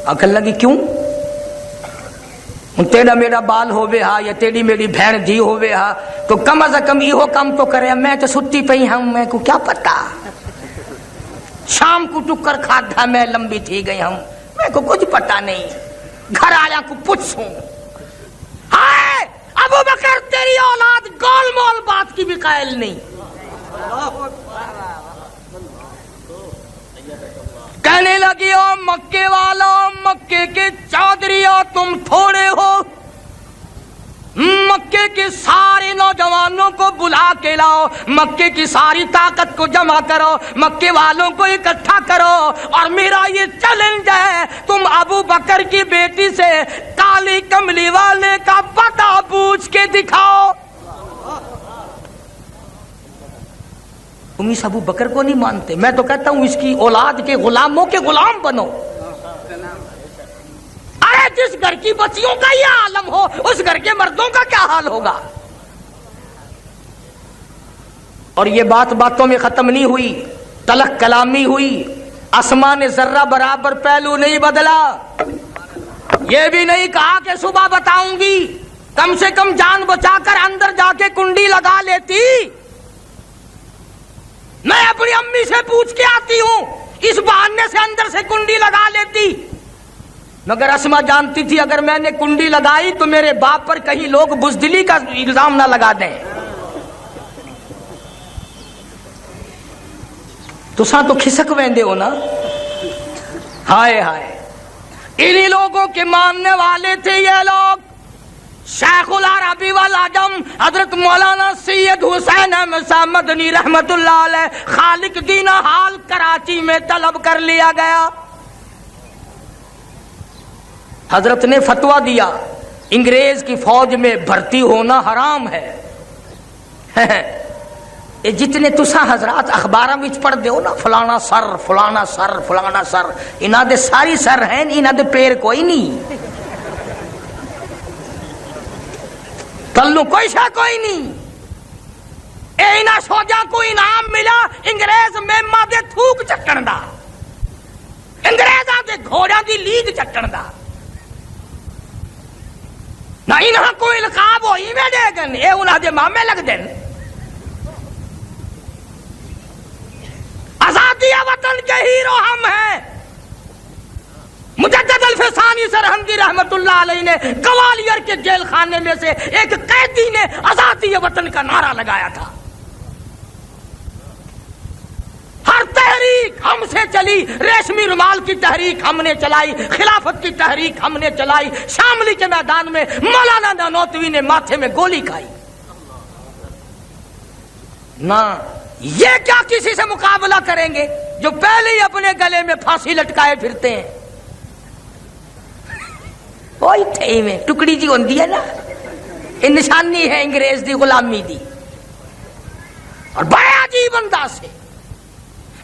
आखन लगी क्यों? तेरा मेरा बाल होवे हा या तेरी मेरी बहन धी होवे हा तो कम अज कम इहो काम तो करे, मैं तो सुती पई हूं, मैं को क्या पता, शाम को टुक्कर खाधा मैं लंबी थी गई हूं, मैं को कुछ पता नहीं, घर आया को पूछूं। हाय अबू बकर तेरी औलाद गोल मोल बात की भी कायल नहीं। कहने लगी ओ मक्के वालों, मक्के के चौधरी तुम थोड़े हो, मक्के के सारे नौजवानों को बुला के लाओ, मक्के की सारी ताकत को जमा करो, मक्के वालों को इकट्ठा करो और मेरा ये चैलेंज है, तुम अबू बकर की बेटी से काली कमली वाले का पता पूछ के दिखाओ। तुम इस अबू बकर को नहीं मानते, मैं तो कहता हूं इसकी औलाद के गुलामों के गुलाम बनो। अरे जिस घर की बच्चियों का ये आलम हो उस घर के मर्दों का क्या हाल होगा। और ये बात बातों में खत्म नहीं हुई, तलक कलामी हुई, अस्मा ने जर्रा बराबर पहलू नहीं बदला, ये भी नहीं कहा कि सुबह बताऊंगी, कम से कम जान बचाकर अंदर जाके कुंडी लगा लेती, मैं अपनी अम्मी से पूछ के आती हूं, इस बहाने से अंदर से कुंडी लगा लेती। मगर अस्मा जानती थी अगर मैंने कुंडी लगाई तो मेरे बाप पर कहीं लोग बुज़दिली का इल्जाम ना लगा दें। तुसा तो खिसक वेंदे हो ना। हाय हाय, इन्हीं लोगों के मानने वाले थे ये लोग। शेखुल अरबी वल अजम हजरत मौलाना सैयद हुसैन अहमद साहब मदनी रहमतुल्लाह अलैह खालिक दीना हाल कराची में तलब कर लिया गया। हजरत ने फतवा दिया अंग्रेज की फौज में भर्ती होना हराम है। ये जितने तुसा हजरात अखबार में पढ़ दो ना, फलाना सर फलाना सर फलाना सर, इन्हां दे सारी सर हैं, इन्हां दे पैर कोई नहीं। कल्लू कोई शा कोई नहीं। ए इन्हां सोजा को इनाम मिला अंग्रेज मेमा दे थूक चक्कण दा, अंग्रेजां दे घोड़ियां दी लीद चक्कण दा। ना इन्हां कोई लकाब होई में देगन, ए उन्हां दे मामे लगदे न। आजादी वतन के हीरो हम हैं। मुजद्दद अल-फिसानी सरहंदी रहमतुल्लाह अलैह ने ग्वालियर के जेल खाने में से एक कैदी ने आजादी वतन का नारा लगाया था। हर तहरीक हमसे चली, रेशमी रुमाल की तहरीक हमने चलाई, खिलाफत की तहरीक हमने चलाई। शामली के मैदान में मौलाना नानोतवी ने माथे में गोली खाई ना। ये क्या किसी से मुकाबला करेंगे जो पहले ही अपने गले में फांसी लटकाए फिरते हैं। वही थे में टुकड़ी जी होती है ना, ये निशानी है अंग्रेज दी गुलामी दी। और बड़े अजीब अंदाज से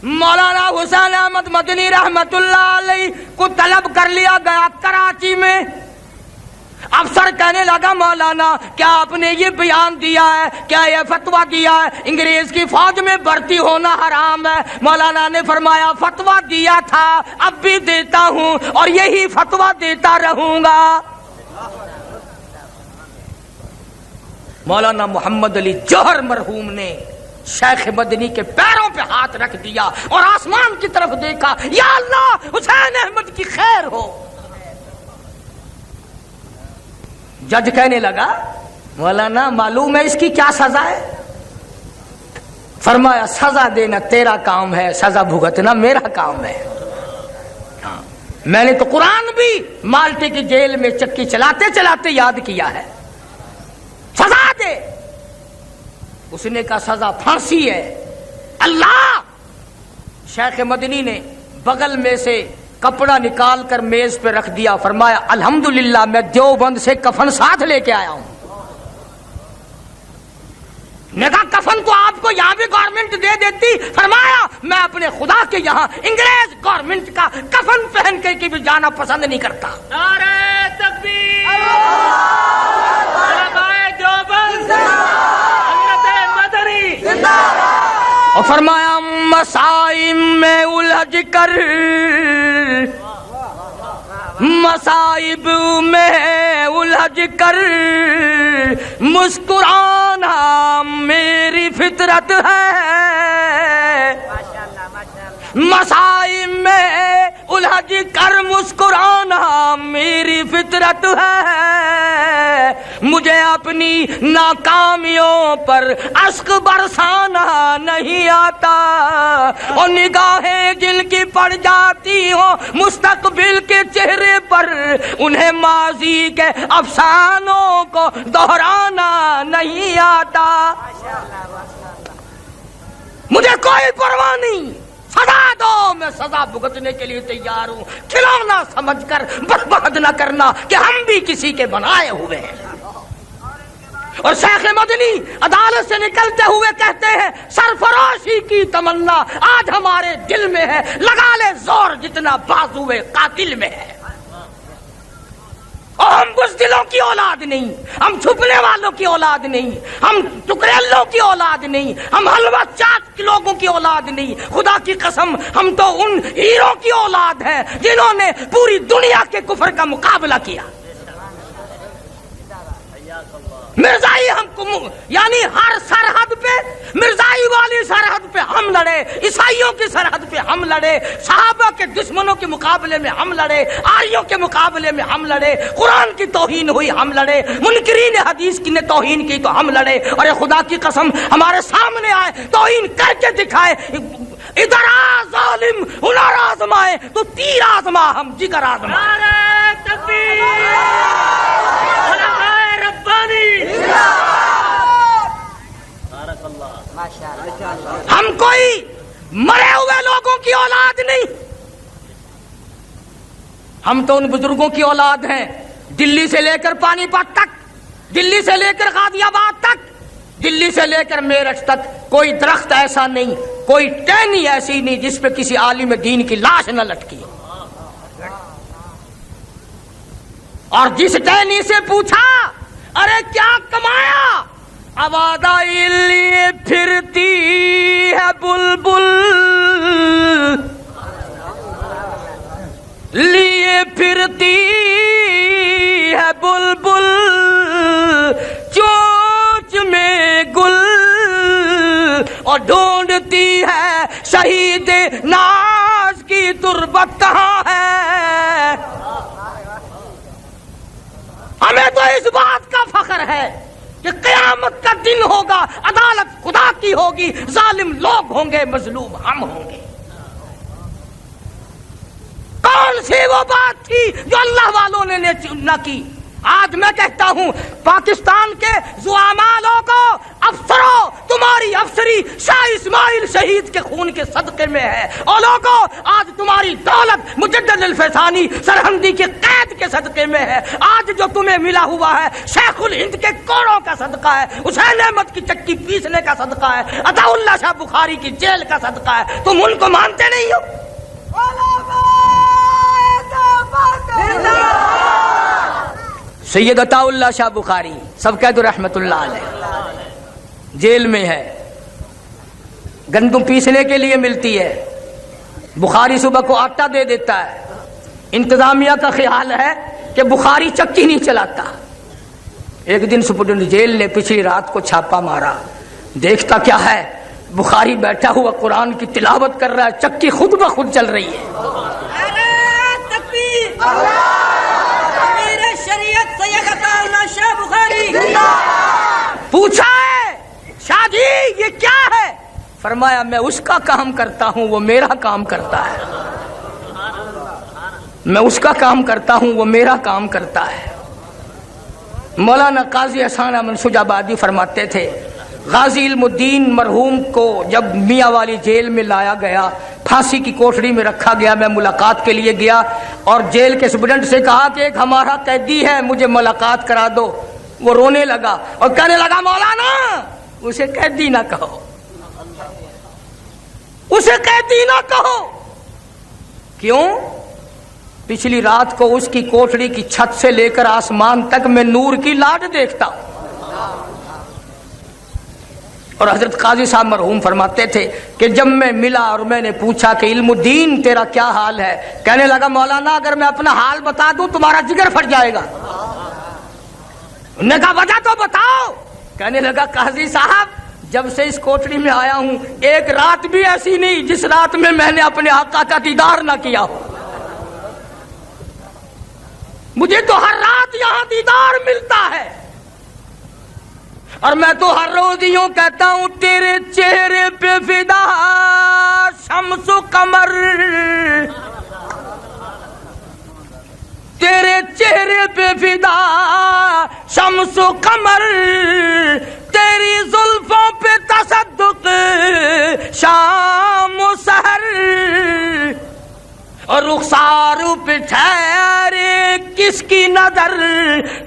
मौलाना हुसैन अहमद मदनी रहमतुल्लाह अलैह को तलब कर लिया गया कराची में। अफसर कहने लगा मौलाना क्या आपने ये बयान दिया है, क्या ये फतवा दिया है अंग्रेज की फौज में भर्ती होना हराम है? मौलाना ने फरमाया फतवा दिया था, अब भी देता हूं और यही फतवा देता रहूंगा। मौलाना मोहम्मद अली जौहर मरहूम ने शेख मदनी के पैरों पे हाथ रख दिया और आसमान की तरफ देखा, या अल्लाह हुसैन अहमद की खैर हो। जज कहने लगा मौलाना मालूम है इसकी क्या सजा है? फरमाया सजा देना तेरा काम है, सजा भुगतना मेरा काम है। हाँ, मैंने तो कुरान भी माल्टे की जेल में चक्की चलाते चलाते याद किया है। सजा दे। उसने कहा सजा फांसी है। अल्लाह! शेख मदनी ने बगल में से कपड़ा निकाल कर मेज पे रख दिया, फरमाया अल्हम्दुलिल्लाह मैं देवबंद से कफन साथ लेके आया हूं। मैं कहा कफन तो आपको यहां भी गवर्नमेंट दे देती, फरमाया मैं अपने खुदा के यहां अंग्रेज गवर्नमेंट का कफन पहन के भी जाना पसंद नहीं करता। नारे तकबीर, देवबंद, हज़रत मदनी। और फरमाया मसाइब में उलझ कर, मसाइब में उलझ कर मुस्कुराना मेरी फितरत है। मसाइब में उलझ कर मुस्कुराना मेरी फितरत है। मुझे अपनी नाकामियों पर अश्क बरसाना नहीं आता और निगाहें जिनकी पड़ जाती हो मुस्तकबिल के चेहरे पर, उन्हें माजी के अफसानों को दोहराना नहीं आता। मुझे कोई परवाह नहीं, सजा दो, मैं सजा भुगतने के लिए तैयार हूं। खिलौना समझकर बर्बाद न करना कि हम भी किसी के बनाए हुए हैं। और शेख मदनी अदालत से निकलते हुए कहते हैं सरफरोशी की तमन्ना आज हमारे दिल में है, लगा ले जोर जितना बाजुए कातिल में है। और हम बुज़दिलों की औलाद नहीं, हम छुपने वालों की औलाद नहीं, हम टुकड़ेलों की औलाद नहीं, हम हलवा चाट लोगों की औलाद नहीं। खुदा की कसम हम तो उन हीरो की औलाद हैं जिन्होंने पूरी दुनिया के कुफर का मुकाबला किया। मिर्जाई हमको यानी हर सरहद पे, मिर्जाई वाली सरहद पे हम लड़े, ईसाइयों की सरहद पे हम लड़े, सहाबा के दुश्मनों के मुकाबले में हम लड़े, आर्यों के मुकाबले में हम लड़े, कुरान की तौहीन हुई हम लड़े, मुनकरीन हदीस की ने तौहीन की तो हम लड़े। और खुदा की कसम हमारे सामने आए तौहीन करके दिखाए, ادھر آ ظالم، ہنر آزمائے تو تیر آزما، ہم جگر آزمائے۔ نعرہ تکبیر، علماء ربانی، ہم کوئی مرے ہوئے لوگوں کی اولاد نہیں، ہم تو ان بزرگوں کی اولاد ہیں، دلی سے لے کر پانی پت تک، دلی سے لے کر غازی آباد تک، دلی سے لے کر میرٹھ تک کوئی درخت ایسا نہیں، کوئی ٹہنی ایسی نہیں جس پہ کسی عالم دین کی لاش نہ لٹکی۔ اور جس ٹہنی سے پوچھا ارے کیا کمایا، آبادہ لیے پھرتی ہے بلبل، لیے پھرتی ہے بلبل، چونچ میں گل، اور ڈھونڈتی ہے شہید ناز کی تربت کہاں ہے۔ ہمیں تو اس بات کا فخر ہے کہ قیامت کا دن ہوگا، عدالت خدا کی ہوگی، ظالم لوگ ہوں گے، مظلوم ہم ہوں گے۔ کون سی وہ بات تھی جو اللہ والوں نے نہ کی؟ آج میں کہتا ہوں پاکستان کے زعماء لوگوں، افسروں، تمہاری افسری شاہ اسماعیل شہید کے خون کے صدقے میں ہے، اور لوگوں آج تمہاری دولت مجدد الفسانی سرہندی کے قید کے صدقے میں ہے، آج جو تمہیں ملا ہوا ہے شیخ الہند کے کوڑوں کا صدقہ ہے، حسین احمد کی چکی پیسنے کا صدقہ ہے، عطا اللہ شاہ بخاری کی جیل کا صدقہ ہے۔ تم ان کو مانتے نہیں ہو؟ سید عطا اللہ شاہ بخاری سب کہہ دو رحمت اللہ علیہ، جیل میں ہے، گندم پیسنے کے لیے ملتی ہے، بخاری صبح کو آٹا دے دیتا ہے، انتظامیہ کا خیال ہے کہ بخاری چکی نہیں چلاتا۔ ایک دن سپرڈنٹ جیل نے پچھلی رات کو چھاپا مارا، دیکھتا کیا ہے، بخاری بیٹھا ہوا قرآن کی تلاوت کر رہا ہے، چکی خود بخود چل رہی ہے۔ پوچھا ہے شاہ جی یہ کیا ہے؟ فرمایا میں اس کا کام کرتا ہوں وہ میرا کام کرتا ہے، میں اس کا کام کرتا ہوں وہ میرا کام کرتا ہے۔ مولانا قاضی احسان منسوج آبادی فرماتے تھے غازی علم الدین مرحوم کو جب میاں والی جیل میں لایا گیا، پھانسی کی کوٹڑی میں رکھا گیا، میں ملاقات کے لیے گیا اور جیل کے سپرڈنٹ سے کہا کہ ایک ہمارا قیدی ہے مجھے ملاقات کرا دو۔ وہ رونے لگا اور کہنے لگا مولانا اسے قیدی نہ کہو، اسے قیدی نہ کہو۔ کیوں؟ پچھلی رات کو اس کی کوٹڑی کی چھت سے لے کر آسمان تک میں نور کی لاٹ دیکھتا ہوں۔ اور حضرت قاضی صاحب مرحوم فرماتے تھے کہ جب میں ملا اور میں نے پوچھا کہ علم الدین تیرا کیا حال ہے، کہنے لگا مولانا اگر میں اپنا حال بتا دوں تمہارا جگر پھٹ جائے گا۔ انہوں نے کہا وجہ تو بتاؤ۔ کہنے لگا قاضی صاحب جب سے اس کوٹڑی میں آیا ہوں ایک رات بھی ایسی نہیں جس رات میں میں نے اپنے آقا کا دیدار نہ کیا ہو، مجھے تو ہر رات یہاں دیدار ملتا ہے، اور میں تو ہر روز یوں کہتا ہوں تیرے چہرے پہ فدا شمس و قمر، تیرے چہرے پہ فدا شمس و قمر، تیری زلفوں پہ تصدق شام و سحر، اور رخسار پہ ٹھہرے کس کی نظر،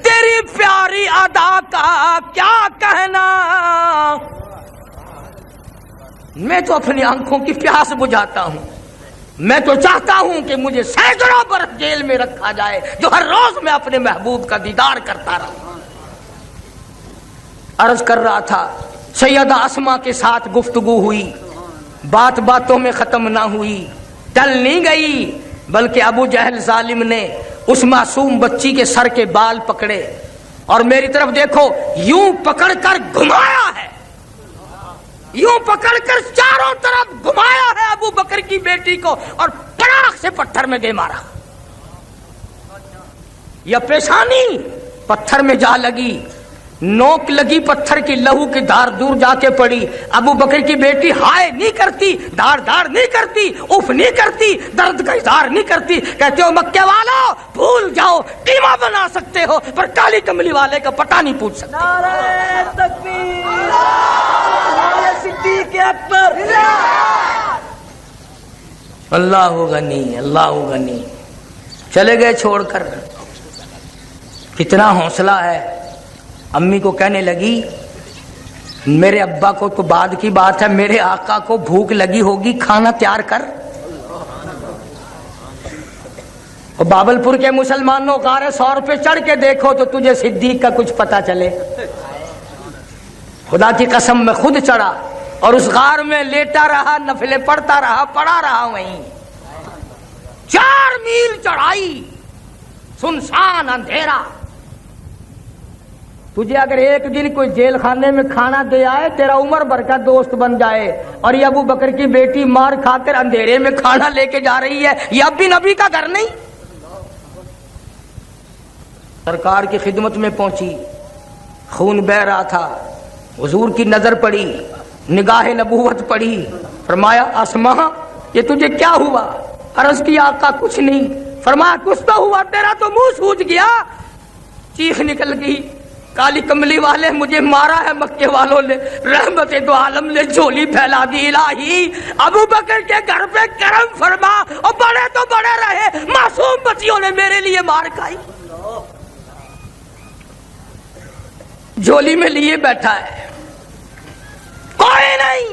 تیری پیاری ادا کا کیا کہنا۔ میں تو اپنی آنکھوں کی پیاس بجھاتا ہوں، میں تو چاہتا ہوں کہ مجھے سینکڑوں برس جیل میں رکھا جائے جو ہر روز میں اپنے محبوب کا دیدار کرتا رہا۔ عرض کر رہا تھا سیدہ اسما کے ساتھ گفتگو ہوئی، بات باتوں میں ختم نہ ہوئی، ٹل نہیں گئی، بلکہ ابو جہل ظالم نے اس معصوم بچی کے سر کے بال پکڑے اور میری طرف دیکھو یوں پکڑ کر گھمایا ہے، یوں پکڑ کر چاروں طرف گھمایا ہے ابو بکر کی بیٹی کو، اور پڑاخ سے پتھر میں دے مارا، یا پیشانی پتھر میں جا لگی، नोक लगी पत्थर की, लहू की धार दूर जाके पड़ी। अबू बकर की बेटी हाय नहीं करती, धार धार नहीं करती, उफ नहीं करती, दर्द का इजहार नहीं करती। कहते हो मक्के वालों भूल जाओ, कीमा बना सकते हो पर काली कमली वाले का पता नहीं पूछ सकते। नारे तकबीर, नारे सिद्दीक अकबर। अल्लाह गनी, अल्लाह गनी। चले गए छोड़कर। कितना हौसला है। अम्मी को कहने लगी मेरे अब्बा को तो बाद की बात है, मेरे आका को भूख लगी होगी, खाना तैयार कर। और बाबलपुर के मुसलमानों गारे 100 रुपए चढ़ के देखो तो तुझे सिद्दीक का कुछ पता चले। खुदा की कसम मैं खुद चढ़ा और उस गार में लेटा रहा, नफले पढ़ता रहा, पड़ा रहा वहीं। 4 मील चढ़ाई, सुनसान अंधेरा। तुझे अगर एक दिन कोई जेल खाने में खाना दे आए, तेरा उम्र भर का दोस्त बन जाए, और ये अबू बकर की बेटी मार खाकर अंधेरे में खाना लेके जा रही है, ये अब भी नबी का घर नहीं। सरकार की खिदमत में पहुंची, खून बह रहा था। हुजूर की नजर पड़ी, निगाह नबूवत पड़ी। फरमाया अस्मा ये तुझे क्या हुआ? अर्ज की आका कुछ नहीं। फरमाया कुछ तो हुआ, तेरा तो मुंह सूज गया। चीख निकल गई, काली कमली वाले मुझे मारा है मक्के वालों ने, रहमत दो आलम ने झोली फैला दी। इलाही अबू बकर के घर पे करम फरमा, और बड़े तो बड़े रहे, मासूम बच्चियों ने मेरे लिए मार खाई। झोली में लिए बैठा है, कोई नहीं,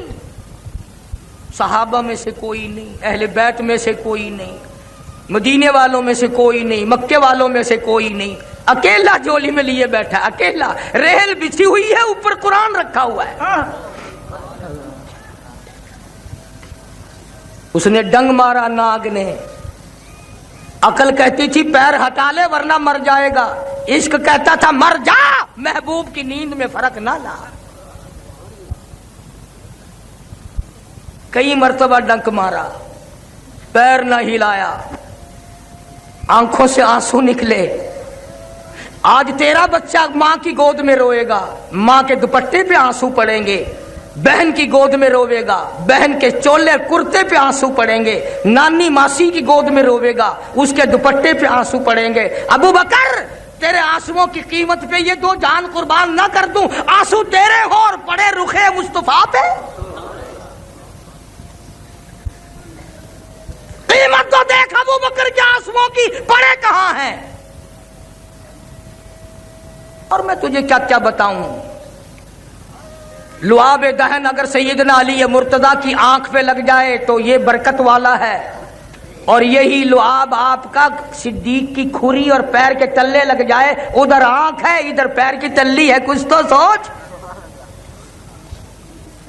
सहाबा में से कोई नहीं, अहले बैत में से कोई नहीं, मदीने वालों में से कोई नहीं, मक्के वालों में से कोई नहीं, अकेला झोली में लिए बैठा, अकेला। रेहल बिछी हुई है, ऊपर कुरान रखा हुआ है। उसने डंग मारा नाग ने। अकल कहती थी पैर हटा ले वरना मर जाएगा, इश्क कहता था मर जा, महबूब की नींद में फर्क ना ला। कई मर्तबा डंक मारा, पैर न हिलाया, आंखों से आंसू निकले। आज तेरा बच्चा मां की गोद में रोएगा, मां के दुपट्टे पे आंसू पड़ेंगे। बहन की गोद में रोवेगा, बहन के चोले कुर्ते पे आंसू पड़ेंगे। नानी मासी की गोद में रोवेगा, उसके दुपट्टे पे आंसू पड़ेंगे। अबू बकर तेरे आंसुओं की कीमत पे ये 2 जान कुर्बान ना कर दूं, आंसू तेरे हो और पड़े रुखे मुस्तफा पे। कीमत तो देख अबू बकर के आंसुओं की, पड़े कहां हैं। और मैं तुझे क्या क्या बताऊं। लुआब दहन अगर सैयदना अली मुर्तदा की आंख पे लग जाए तो ये बरकत वाला है, और यही लुआब आपका सिद्दीक की खुरी और पैर के तल्ले लग जाए, उधर आंख है इधर पैर की तल्ली है, कुछ तो सोच।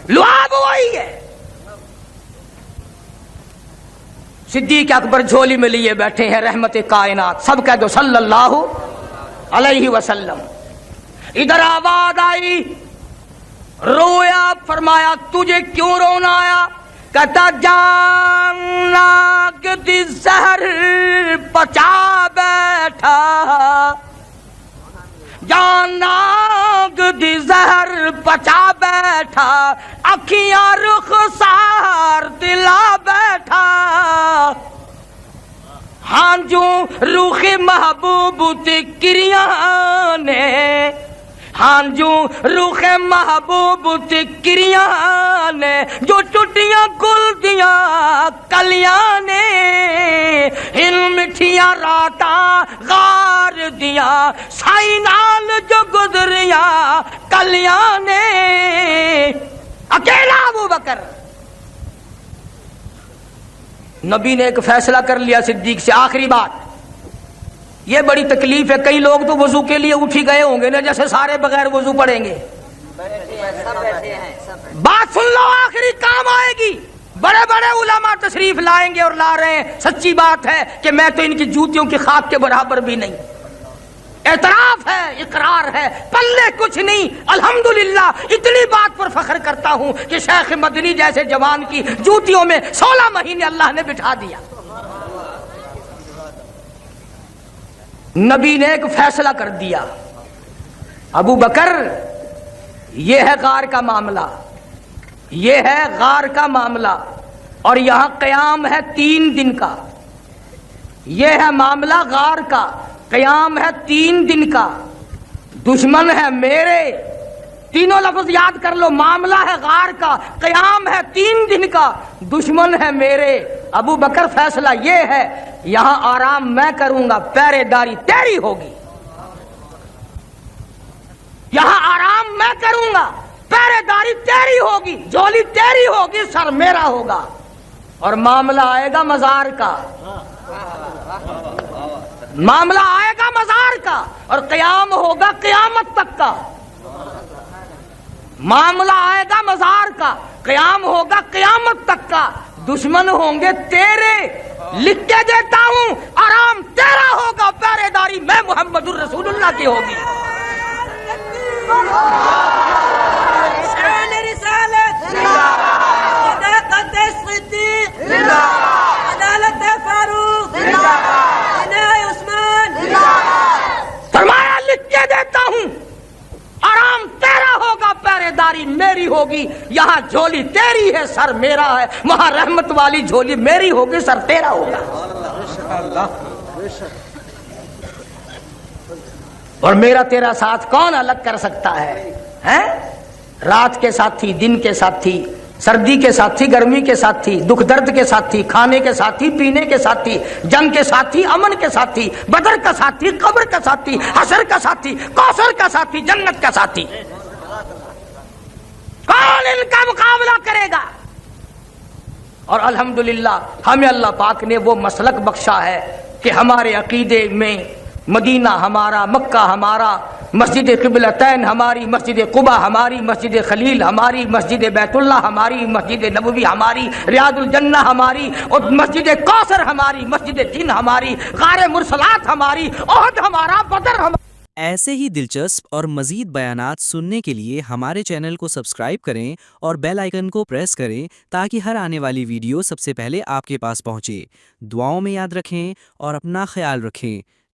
लुआब वही है। सिद्दीक अकबर झोली में लिए बैठे हैं, रहमत कायनात, सब कह दो सल्लल्लाहु अलैहि वसल्लम। इधर आवाज आई, रोया। फरमाया तुझे क्यों रोना आया? कहता जान नाग दी जहर पचा बैठा, जान नाग दी जहर पचा बैठा, अखियां रुखसार दिला बैठा। हांजू रूखे महबूब तिक्रिया ने, हांजू रूखे महबूब तिक्रिया ने, जो टुटियां गुल दिया कलियां ने, इन मिठिया राता गार दिया साई नाल जो गुजरिया कलियां ने। अकेला अबू बकर। नबी ने एक फैसला कर लिया सिद्दीक से, आखिरी बात, ये बड़ी तकलीफ है। कई लोग तो वजू के लिए उठी गए होंगे ना, जैसे सारे बगैर वजू पड़ेंगे। बात सुन लो, आखिरी काम आएगी। बड़े बड़े उलमा तशरीफ लाएंगे और ला रहे हैं। सच्ची बात है कि मैं तो इनकी जूतियों की खाक के बराबर भी नहीं। एतराफ है, इकरार है, पल्ले कुछ नहीं। अल्हम्दुलिल्लाह इतनी बात पर फख्र करता हूं कि शेख मदनी जैसे जवान की जूतियों में 16 महीने अल्लाह ने बिठा दिया। नबी ने एक फैसला कर दिया, अबू बकर, ये है गार का मामला, ये है गार का मामला, और यहां कयाम है 3 दिन का। ये है मामला गार का, कयाम है 3 दिन का, दुश्मन है मेरे। तीनों लफ्ज याद कर लो, मामला है गार का, कयाम है 3 दिन का, दुश्मन है मेरे। अबू बकर फैसला ये है, यहां आराम मैं करूंगा, पहरेदारी तेरी होगी। यहां आराम मैं करूंगा, पहरेदारी तेरी होगी, झोली तेरी होगी, सर मेरा होगा। और मामला आएगा मजार का, मामला आएगा मजार का, और कयाम होगा कयामत तक का। मामला आएगा मजार का, कयाम होगा कयामत तक का, दुश्मन होंगे तेरे। लिख के देता हूं, आराम तेरा होगा, पहरेदारी मैं मुहम्मदुर रसूलुल्लाह की होगी। फरमाया लिख के देता हूं, आराम तेरा होगा, पहरेदारी मेरी होगी। यहां झोली तेरी है, सर मेरा है, वहां रहमत वाली झोली मेरी होगी, सर तेरा होगा। और मेरा तेरा साथ कौन अलग कर सकता है? हैं? रात के साथी, दिन के साथी, सर्दी के साथी, गर्मी के साथी, दुख दर्द के साथी, खाने के साथी, पीने के साथी, जंग के साथी, अमन के साथी, बदर का साथी, कब्र का साथी, हशर का साथी, कौसर का साथी, जन्नत का साथी। कौन इनका मुकाबला करेगा? और अल्हम्दुलिल्लाह हमें अल्लाह पाक ने वो मसलक बख्शा है कि हमारे अकीदे में मदीना हमारा, मक्का हमारा, मस्जिद क़िबलतैन हमारी, मस्जिद कुबा हमारी, मस्जिद खलील हमारी, मस्जिद बैतुल्लाह हमारी, मस्जिद नबवी हमारी, रियादुल जन्ना हमारी, और मस्जिद कौसर हमारी, मस्जिद जिन हमारी, गारे मुरसलात हमारी, ओहद हमारा, बदर हमारा। ऐसे ही दिलचस्प और मज़ीद बयानात सुनने के लिए हमारे चैनल को सब्सक्राइब करें और बेल आइकन को प्रेस करें ताकि हर आने वाली वीडियो सबसे पहले आपके पास पहुंचे। दुआओं में याद रखें और अपना ख्याल रखें।